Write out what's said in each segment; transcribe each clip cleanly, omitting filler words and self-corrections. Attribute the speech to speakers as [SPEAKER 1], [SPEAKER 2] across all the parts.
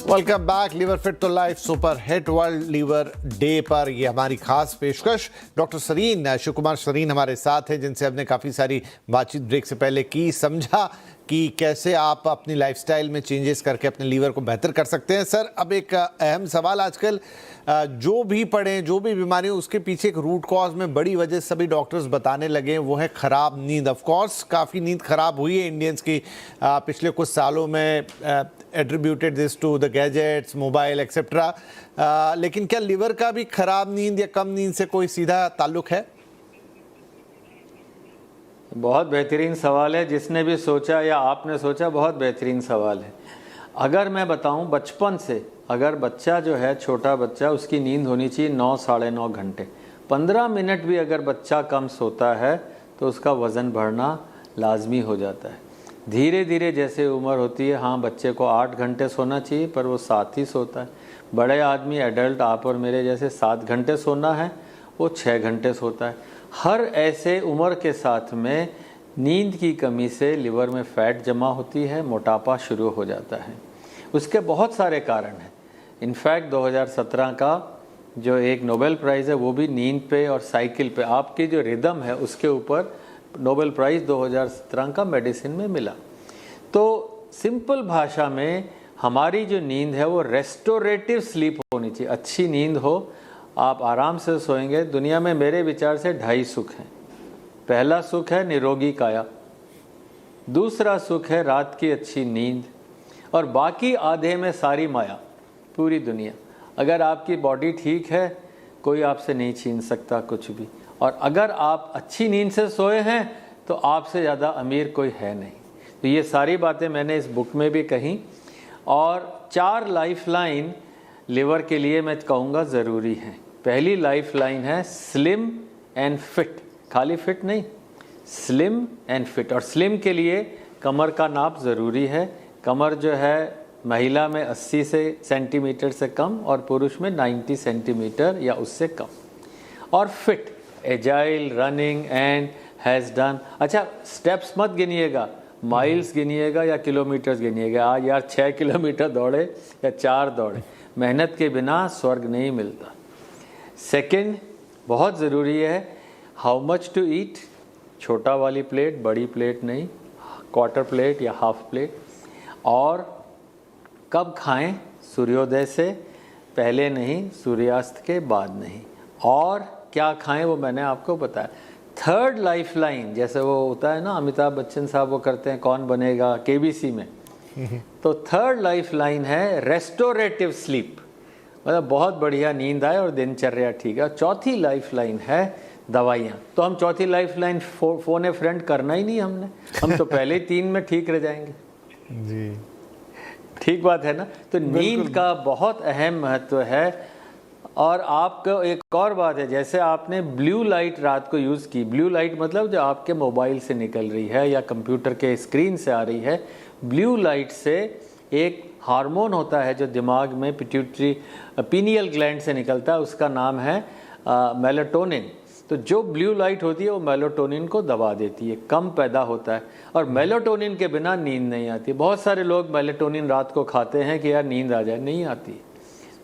[SPEAKER 1] Welcome back. Liver fit तो life super hit world liver day पर ये हमारी खास पेशकश। डॉक्टर सरीन शिव कुमार सरीन हमारे साथ हैं, जिनसे हमने काफ़ी सारी बातचीत ब्रेक से पहले की, समझा कि कैसे आप अपनी लाइफस्टाइल में चेंजेस करके अपने लीवर को बेहतर कर सकते हैं। सर, अब एक अहम सवाल, आजकल जो भी पढ़ें, जो भी बीमारी हो, उसके पीछे एक रूट कॉज में बड़ी वजह सभी डॉक्टर्स बताने लगे, वो है ख़राब नींद। ऑफ कोर्स काफ़ी नींद ख़राब हुई है इंडियंस की पिछले कुछ सालों में, attributed this to the gadgets, mobile etcetera. लेकिन क्या लीवर का भी ख़राब नींद या कम नींद से कोई सीधा ताल्लुक है?
[SPEAKER 2] बहुत बेहतरीन सवाल है। जिसने भी सोचा या आपने सोचा, बहुत बेहतरीन सवाल है। अगर मैं बताऊं, बचपन से अगर बच्चा जो है, छोटा बच्चा, उसकी नींद होनी चाहिए 9 साढ़े 9 घंटे। 15 मिनट भी अगर बच्चा कम सोता है तो उसका वज़न बढ़ना लाजमी हो जाता है। धीरे धीरे जैसे उम्र होती है, हाँ, बच्चे को 8 घंटे सोना चाहिए पर वो 7 ही सोता है। बड़े आदमी, एडल्ट, आप और मेरे जैसे 7 घंटे सोना है, वो 6 घंटे सोता है। हर ऐसे उम्र के साथ में नींद की कमी से लिवर में फैट जमा होती है, मोटापा शुरू हो जाता है। उसके बहुत सारे कारण हैं। इनफैक्ट 2017 का जो एक नोबेल प्राइज़ है वो भी नींद पे और साइकिल पे, आपकी जो रिदम है उसके ऊपर नोबेल प्राइज़ 2017 का मेडिसिन में मिला। तो सिंपल भाषा में हमारी जो नींद है वो रेस्टोरेटिव स्लीप होनी चाहिए। अच्छी नींद हो, आप आराम से सोएंगे। दुनिया में मेरे विचार से 2.5 सुख हैं। पहला सुख है निरोगी काया, दूसरा सुख है रात की अच्छी नींद, और बाकी आधे में सारी माया, पूरी दुनिया। अगर आपकी बॉडी ठीक है, कोई आपसे नहीं छीन सकता कुछ भी। और अगर आप अच्छी नींद से सोए हैं तो आपसे ज़्यादा अमीर कोई है नहीं। तो ये सारी बातें मैंने इस बुक में भी कहीं। और 4 लाइफलाइन लिवर के लिए मैं कहूँगा ज़रूरी है। पहली लाइफलाइन है स्लिम एंड फिट, खाली फिट नहीं, स्लिम एंड फिट। और स्लिम के लिए कमर का नाप ज़रूरी है। कमर जो है महिला में 80 सेंटीमीटर से कम और पुरुष में 90 सेंटीमीटर या उससे कम। और fit, agile, running and has done. अच्छा, स्टेप्स मत गिनिएगा, माइल्स गिनिएगा या किलोमीटर्स गिनिएगा। आज यार 6 किलोमीटर दौड़े या 4 दौड़े, मेहनत के बिना स्वर्ग नहीं मिलता। सेकंड, बहुत ज़रूरी है, हाउ मच टू ईट। छोटा वाली प्लेट, बड़ी प्लेट नहीं, क्वार्टर प्लेट या हाफ प्लेट। और कब खाएं, सूर्योदय से पहले नहीं, सूर्यास्त के बाद नहीं। और क्या खाएं वो मैंने आपको बताया। थर्ड लाइफलाइन, जैसे वो होता है ना, अमिताभ बच्चन साहब वो करते हैं कौन बनेगा केबीसी में, तो थर्ड लाइफलाइन है रेस्टोरेटिव स्लीप, मतलब बहुत बढ़िया नींद आए और दिनचर्या ठीक है। चौथी लाइफलाइन है दवाइयाँ। तो हम चौथी लाइफलाइन फोन ए फ्रेंड करना ही नहीं हमने, हम तो पहले 3 में ठीक रह जाएंगे
[SPEAKER 1] जी।
[SPEAKER 2] ठीक बात है ना। तो नींद का बहुत अहम महत्व है। और आपको एक और बात है, जैसे आपने ब्लू लाइट रात को यूज़ की, ब्लू लाइट मतलब जो आपके मोबाइल से निकल रही है या कंप्यूटर के स्क्रीन से आ रही है, ब्लू लाइट से एक हार्मोन होता है जो दिमाग में पिट्यूटरी पीनियल ग्लैंड से निकलता है, उसका नाम है मेलाटोनिन। तो जो ब्लू लाइट होती है वो मेलाटोनिन को दबा देती है, कम पैदा होता है। और मेलाटोनिन के बिना नींद नहीं आती। बहुत सारे लोग मेलाटोनिन रात को खाते हैं कि यार नींद आ जाए, नहीं आती।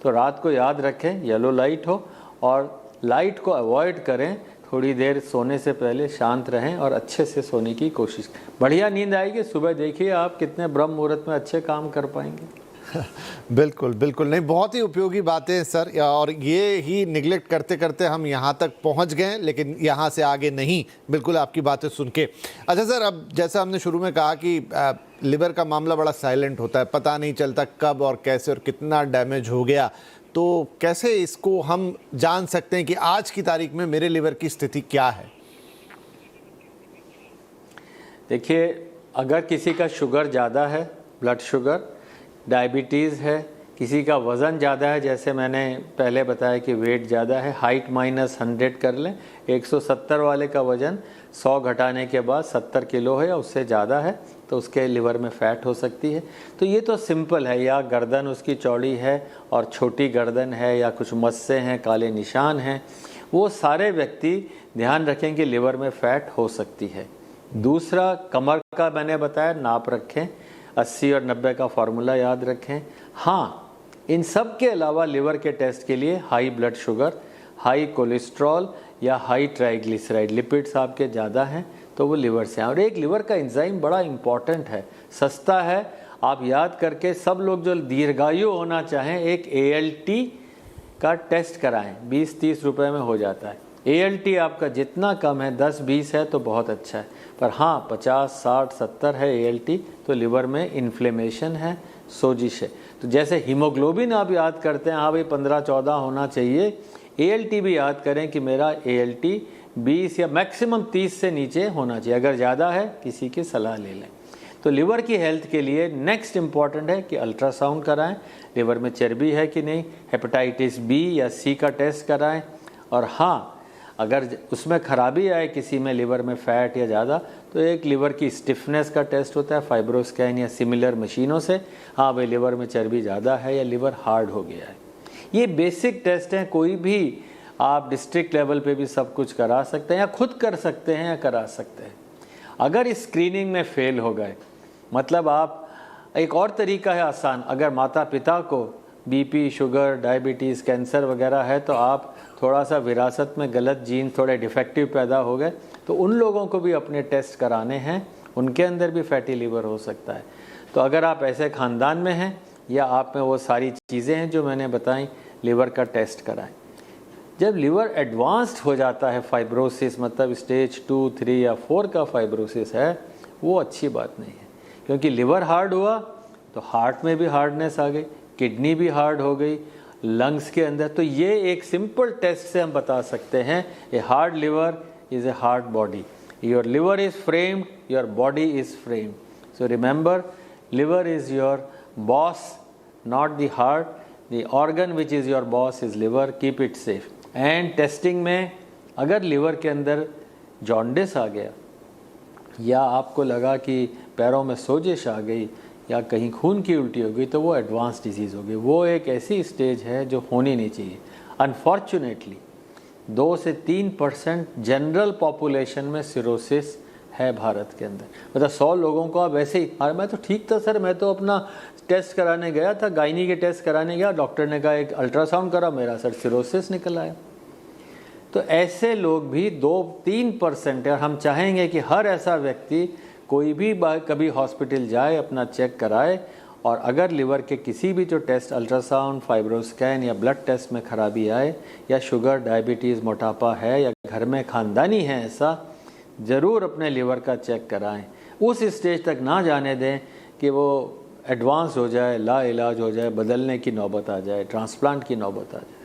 [SPEAKER 2] तो रात को याद रखें, येलो लाइट हो और लाइट को अवॉइड करें। थोड़ी देर सोने से पहले शांत रहें और अच्छे से सोने की कोशिश। बढ़िया नींद आएगी, सुबह देखिए आप कितने ब्रह्म मुहूर्त में अच्छे काम कर पाएंगे।
[SPEAKER 1] बिल्कुल बिल्कुल, नहीं, बहुत ही उपयोगी बातें सर। और ये ही निगलेक्ट करते करते हम यहाँ तक पहुँच गए, लेकिन यहाँ से आगे नहीं। बिल्कुल आपकी बातें सुन के। अच्छा सर, अब जैसा हमने शुरू में कहा कि लिवर का मामला बड़ा साइलेंट होता है, पता नहीं चलता कब और कैसे और कितना डैमेज हो गया। तो कैसे इसको हम जान सकते हैं कि आज की तारीख में मेरे लिवर की स्थिति क्या है?
[SPEAKER 2] देखिए, अगर किसी का शुगर ज़्यादा है, ब्लड शुगर, डायबिटीज़ है, किसी का वज़न ज़्यादा है, जैसे मैंने पहले बताया कि वेट ज़्यादा है, हाइट -100 कर लें, 170 वाले का वज़न 100 घटाने के बाद 70 किलो है या उससे ज़्यादा है, तो उसके लिवर में फ़ैट हो सकती है। तो ये तो सिंपल है। या गर्दन उसकी चौड़ी है और छोटी गर्दन है, या कुछ मस्से हैं, काले निशान हैं, वो सारे व्यक्ति ध्यान रखें कि लिवर में फ़ैट हो सकती है। दूसरा, कमर का मैंने बताया, नाप रखें, 80 और 90 का फार्मूला याद रखें। हाँ, इन सब के अलावा लिवर के टेस्ट के लिए high blood sugar, high cholesterol या हाई ट्राइग्लिसराइड, लिपिड्स आपके ज़्यादा हैं तो वो लिवर से हैं। और एक लिवर का एंजाइम बड़ा इम्पॉर्टेंट है, सस्ता है, आप याद करके सब लोग जो दीर्घायु होना चाहें एक ALT का टेस्ट कराएं, 20-30 रुपए में हो जाता है। ALT आपका जितना कम है, 10-20 है तो बहुत अच्छा है, पर हाँ 50-60-70 है ALT तो लिवर में इन्फ्लेमेशन है, सोजिश है। तो जैसे हीमोग्लोबिन आप याद करते हैं, हाँ भाई 15-14 होना चाहिए, ALT भी याद करें कि मेरा ALT 20 या मैक्सिमम 30 से नीचे होना चाहिए, अगर ज़्यादा है किसी की सलाह ले लें। तो लिवर की हेल्थ के लिए नेक्स्ट इम्पॉर्टेंट है कि अल्ट्रासाउंड कराएं, लिवर में चर्बी है कि नहीं, हेपेटाइटिस B या C का टेस्ट कराएं, और हाँ अगर उसमें खराबी आए किसी में लिवर में फैट या ज़्यादा तो एक लिवर की स्टिफनेस का टेस्ट होता है फाइब्रोस्कैन या सिमिलर मशीनों से, हाँ भाई लिवर में चर्बी ज़्यादा है या लिवर हार्ड हो गया है। ये बेसिक टेस्ट हैं, कोई भी आप डिस्ट्रिक्ट लेवल पे भी सब कुछ करा सकते हैं या खुद कर सकते हैं या करा सकते हैं। अगर इस स्क्रीनिंग में फेल हो गए, मतलब आप, एक और तरीका है आसान, अगर माता पिता को BP, शुगर, डायबिटीज़, कैंसर वगैरह है तो आप थोड़ा सा विरासत में गलत जीन थोड़े डिफेक्टिव पैदा हो गए तो उन लोगों को भी अपने टेस्ट कराने हैं, उनके अंदर भी फैटी लिवर हो सकता है। तो अगर आप ऐसे ख़ानदान में हैं या आप में वो सारी चीज़ें हैं जो मैंने बताई, लिवर का टेस्ट कराएं। जब लिवर एडवांस्ड हो जाता है, फाइब्रोसिस मतलब स्टेज 2, 3 या 4 का फाइब्रोसिस है, वो अच्छी बात नहीं है, क्योंकि लिवर हार्ड हुआ तो हार्ट में भी हार्डनेस आ गई, किडनी भी हार्ड हो गई, लंग्स के अंदर। तो ये एक सिंपल टेस्ट से हम बता सकते हैं, a hard liver is a hard body, your liver is framed, your body is framed. So remember, liver is your boss, not the heart. The organ which is your boss is liver. Keep it safe. And testing में अगर liver के अंदर jaundice आ गया या आपको लगा कि पैरों में सोजिश आ गई या कहीं खून की उल्टी हो गई तो वो एडवांस डिजीज़ हो गई। वो एक ऐसी स्टेज है जो होनी नहीं चाहिए। अनफॉर्चुनेटली 2 से 3% जनरल पॉपुलेशन में सिरोसिस है भारत के अंदर। मतलब 100 लोगों को आप ऐसे ही, अरे मैं तो ठीक था सर, मैं तो अपना टेस्ट कराने गया था, गायनी के टेस्ट कराने गया, डॉक्टर ने कहा एक अल्ट्रासाउंड करा, मेरा सर सिरोसिस निकल आया। तो ऐसे लोग भी 2-3% है। और हम चाहेंगे कि हर ऐसा व्यक्ति कोई भी कभी हॉस्पिटल जाए, अपना चेक कराए, और अगर लिवर के किसी भी जो टेस्ट, अल्ट्रासाउंड, फाइब्रोस्कैन या ब्लड टेस्ट में खराबी आए, या शुगर, डायबिटीज़, मोटापा है या घर में ख़ानदानी है ऐसा, ज़रूर अपने लिवर का चेक कराएं। उस स्टेज तक ना जाने दें कि वो एडवांस हो जाए, ला इलाज हो जाए, बदलने की नौबत आ जाए, ट्रांसप्लांट की नौबत आ जाए।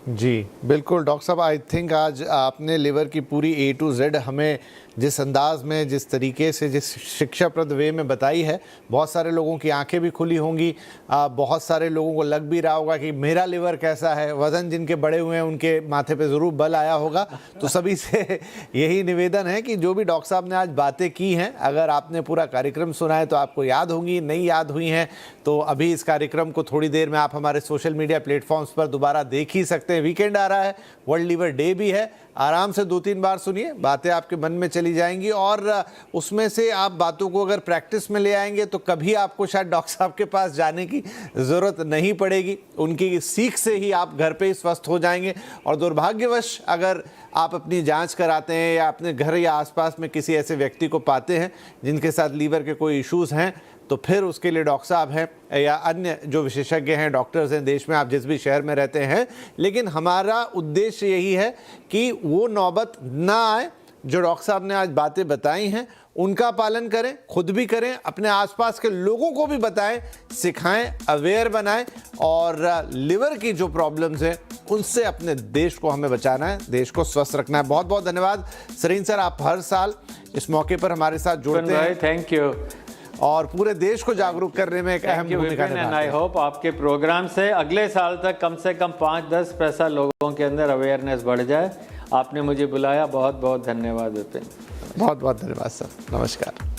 [SPEAKER 1] जी बिल्कुल डॉक्टर साहब, आई थिंक आज आपने लिवर की पूरी A to Z हमें जिस अंदाज में, जिस तरीके से, जिस शिक्षाप्रद वे में बताई है, बहुत सारे लोगों की आंखें भी खुली होंगी। बहुत सारे लोगों को लग भी रहा होगा कि मेरा लिवर कैसा है। वज़न जिनके बड़े हुए हैं उनके माथे पे ज़रूर बल आया होगा। तो सभी से यही निवेदन है कि जो भी डॉक्टर साहब ने आज बातें की हैं, अगर आपने पूरा कार्यक्रम सुना है तो आपको याद होंगी, नहीं याद हुई हैं तो अभी इस कार्यक्रम को थोड़ी देर में आप हमारे सोशल मीडिया प्लेटफॉर्म्स पर दोबारा देख ही सकते हैं। वीकेंड आ रहा है, वर्ल्ड लिवर डे भी है, आराम से 2-3 बार सुनिए, बातें आपके मन में चली जाएंगी और उसमें से आप बातों को अगर प्रैक्टिस में ले आएंगे तो कभी आपको शायद डॉक्टर साहब के पास जाने की ज़रूरत नहीं पड़ेगी। उनकी सीख से ही आप घर पे ही स्वस्थ हो जाएंगे। और दुर्भाग्यवश अगर आप अपनी जांच कराते हैं या अपने घर या आसपास में किसी ऐसे व्यक्ति को पाते हैं जिनके साथ लीवर के कोई इश्यूज़ हैं, तो फिर उसके लिए डॉक्टर साहब हैं या अन्य जो विशेषज्ञ हैं, डॉक्टर्स हैं देश में, आप जिस भी शहर में रहते हैं। लेकिन हमारा उद्देश्य यही है कि वो नौबत ना आए। जो डॉक्टर साहब ने आज बातें बताई हैं उनका पालन करें, खुद भी करें, अपने आसपास के लोगों को भी बताएं, सिखाएं, अवेयर बनाएं। और लिवर की जो प्रॉब्लम्स हैं उनसे अपने देश को हमें बचाना है, देश को स्वस्थ रखना है। बहुत बहुत धन्यवाद सरीन सर, आप हर साल इस मौके पर हमारे साथ जुड़ते हैं।
[SPEAKER 2] Thank you.
[SPEAKER 1] और पूरे देश को जागरूक करने में एक अहम भूमिका निभाते हैं।
[SPEAKER 2] आई होप आपके प्रोग्राम से अगले साल तक कम से कम 5-10 पैसा लोगों के अंदर अवेयरनेस बढ़ जाए। आपने मुझे बुलाया, बहुत बहुत धन्यवाद विपिन।
[SPEAKER 1] बहुत बहुत धन्यवाद सर, नमस्कार।